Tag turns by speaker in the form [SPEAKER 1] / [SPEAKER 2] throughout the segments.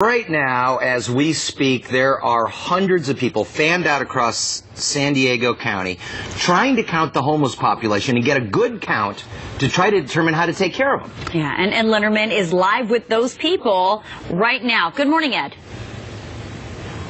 [SPEAKER 1] Right now, as we speak, there are hundreds of people fanned out across San Diego County trying to count the homeless population and get a good count to try to determine how to take care of them.
[SPEAKER 2] Yeah, and Ed Lenderman is live with those people right now. Good morning, Ed.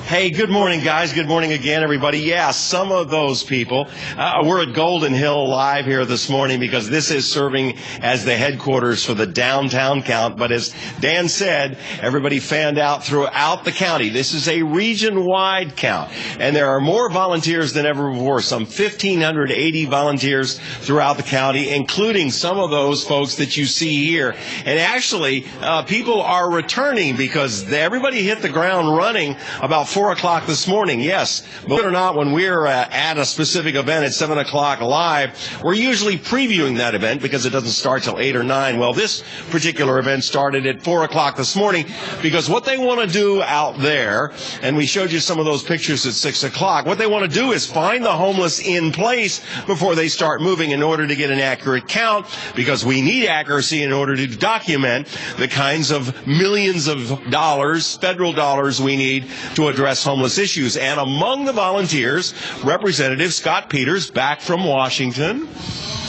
[SPEAKER 3] Hey, good morning, guys. Good morning again, everybody. Yeah, some of those people. We're at Golden Hill live here this morning because this is serving as the headquarters for the downtown count. But as Dan said, everybody fanned out throughout the county. This is a region-wide count, and there are more volunteers than ever before, some 1,580 volunteers throughout the county, including some of those folks that you see here. And actually, people are returning because everybody hit the ground running about 4 o'clock this morning. Yes, believe it or not, when we're at a specific event at 7 o'clock live, we're usually previewing that event because it doesn't start till 8 or 9. Well, this particular event started at 4 o'clock this morning because what they want to do out there, and we showed you some of those pictures at 6 o'clock, what they want to do is find the homeless in place before they start moving in order to get an accurate count, because we need accuracy in order to document the kinds of millions of dollars, federal dollars, we need to address homeless issues. And among the volunteers, Representative Scott Peters, back from Washington.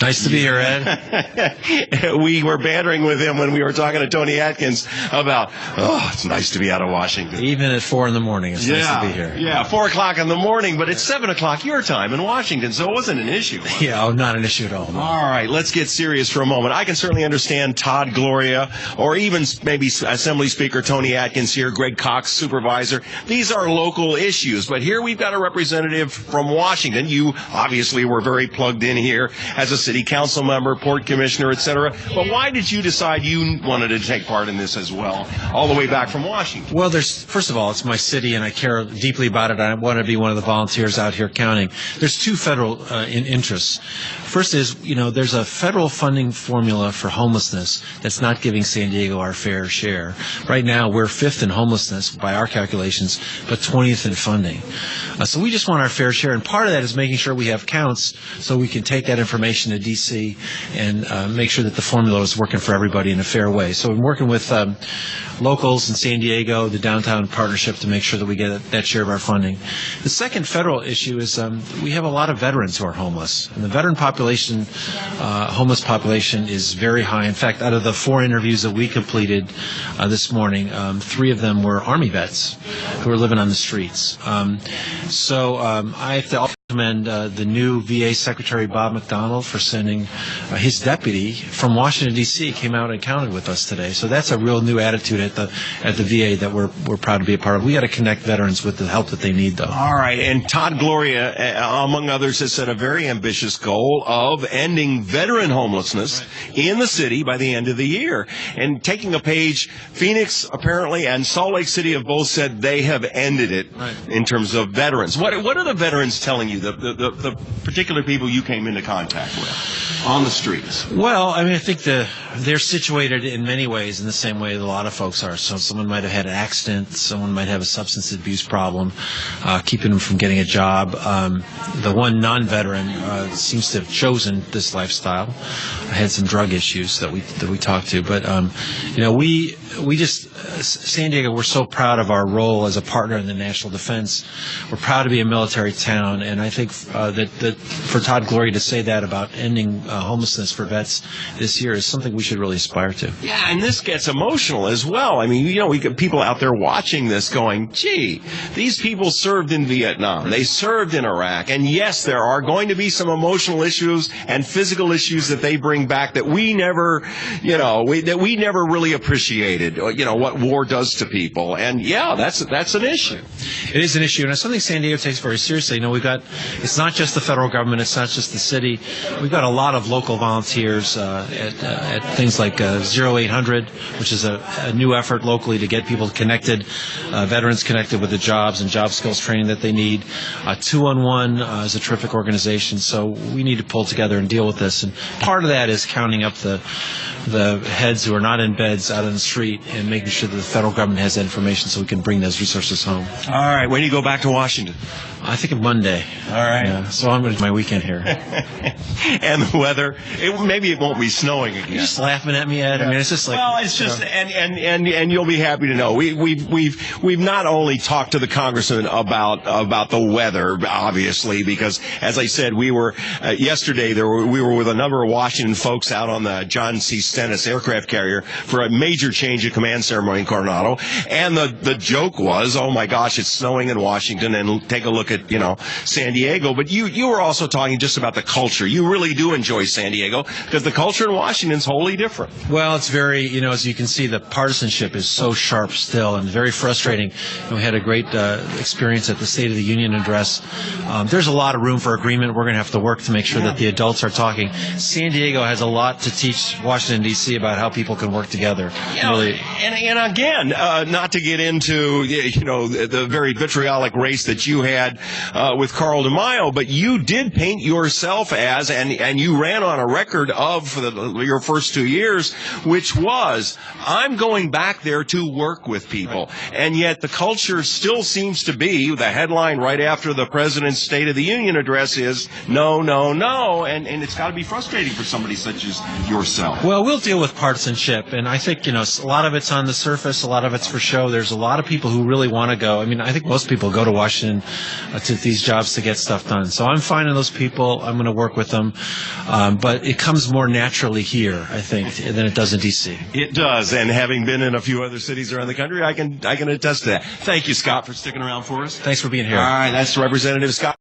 [SPEAKER 4] Nice to be here, Ed.
[SPEAKER 3] We were bantering with him when we were talking to Tony Atkins about, it's nice to be out of Washington.
[SPEAKER 4] Even at 4 in the morning, it's nice to be here.
[SPEAKER 3] Yeah, 4 o'clock in the morning, but it's 7 o'clock your time in Washington, so it wasn't an issue.
[SPEAKER 4] Yeah, not an issue at all. No.
[SPEAKER 3] All right, let's get serious for a moment. I can certainly understand Todd Gloria, or even maybe Assembly Speaker Tony Atkins here, Greg Cox, supervisor. These are local issues, but here we've got a representative from Washington. You obviously were very plugged in here as a city council member, port commissioner, etc. But why did you decide you wanted to take part in this as well, all the way back from Washington?
[SPEAKER 4] Well, first of all, it's my city, and I care deeply about it. I want to be one of the volunteers out here counting. There's two federal interests. First is, there's a federal funding formula for homelessness that's not giving San Diego our fair share. Right now, we're 5th in homelessness by our calculations, but 20th in funding. So we just want our fair share, and part of that is making sure we have counts so we can take that information to D.C. and make sure that the formula is working for everybody in a fair way. So I'm working with locals in San Diego, the downtown partnership, to make sure that we get that share of our funding. The second federal issue is we have a lot of veterans who are homeless, and the veteran population, homeless population, is very high. In fact, out of the 4 interviews that we completed this morning, 3 of them were Army vets who are living on the streets. So I have to commend the new VA Secretary Bob McDonnell for sending his deputy from Washington, D.C. came out and counted with us today. So that's a real new attitude at the VA that we're proud to be a part of. We got to connect veterans with the help that they need, though.
[SPEAKER 3] All right, and Todd Gloria, among others, has set a very ambitious goal of ending veteran homelessness in the city by the end of the year. And taking a page, Phoenix apparently and Salt Lake City have both said they have ended it in terms of veterans. What are the veterans telling you? The particular people you came into contact with on the streets?
[SPEAKER 4] Well, I think they're situated in many ways in the same way that a lot of folks are. So someone might have had an accident, someone might have a substance abuse problem, keeping them from getting a job. The one non-veteran seems to have chosen this lifestyle. Had some drug issues that we talked to, but we just San Diego, we're so proud of our role as a partner in the national defense. We're proud to be a military town, and I think that for Todd Gloria to say that about ending homelessness for vets this year is something we should really aspire to.
[SPEAKER 3] Yeah, and this gets emotional as well. We get people out there watching this going, gee, these people served in Vietnam, they served in Iraq, and yes, there are going to be some emotional issues and physical issues that they bring back that we never, that we never really appreciated, what war does to people. And yeah, that's an issue.
[SPEAKER 4] It is an issue, and it's something San Diego takes very seriously. It's not just the federal government, it's not just the city. We've got a lot of local volunteers at things like 0800, which is a new effort locally to get people connected, veterans connected with the jobs and job skills training that they need. 211 is a terrific organization, so we need to pull together and deal with this. And part of that is counting up the heads who are not in beds out on the street and making sure that the federal government has that information so we can bring those resources home.
[SPEAKER 3] All right, when do you go back to Washington?
[SPEAKER 4] I think Monday.
[SPEAKER 3] All right.
[SPEAKER 4] Yeah, so I'm going to my weekend here.
[SPEAKER 3] And the weather, maybe it won't be snowing again.
[SPEAKER 4] You're just laughing at me, Ed. I mean, it's just like.
[SPEAKER 3] Well, it's just, and you'll be happy to know we've not only talked to the congressman about the weather, obviously, because as I said, we were yesterday we were with a number of Washington folks out on the John C. Stennis aircraft carrier for a major change of command ceremony in Coronado, and the joke was, oh my gosh, it's snowing in Washington, and take a look at San Diego. But you were also talking just about the culture. You really do enjoy San Diego because the culture in Washington's wholly different.
[SPEAKER 4] Well, it's very, as you can see, the partisanship is so sharp still and very frustrating. And we had a great experience at the State of the Union address. There's a lot of room for agreement. We're going to have to work to make sure that the adults are talking. San Diego has a lot to teach Washington, D.C. about how people can work together. Really.
[SPEAKER 3] And again, not to get into, the very vitriolic race that you had with Carl DeMaio, but you did paint yourself as, and you ran on a record of your first 2 years, which was, I'm going back there to work with people. Right. And yet the culture still seems to be, the headline right after the president's State of the Union address is, no, no, no. And it's got to be frustrating for somebody such as yourself.
[SPEAKER 4] Well, we'll deal with partisanship. And I think, a lot of it's on the surface. A lot of it's for show. There's a lot of people who really want to go. I mean, I think most people go to Washington to these jobs to get stuff done. So I'm finding those people. I'm going to work with them. But it comes more naturally here, I think, than it does in D.C.
[SPEAKER 3] It does. And having been in a few other cities around the country, I can attest to that. Thank you, Scott, for sticking around for us.
[SPEAKER 4] Thanks for being here.
[SPEAKER 3] All right. That's Representative Scott.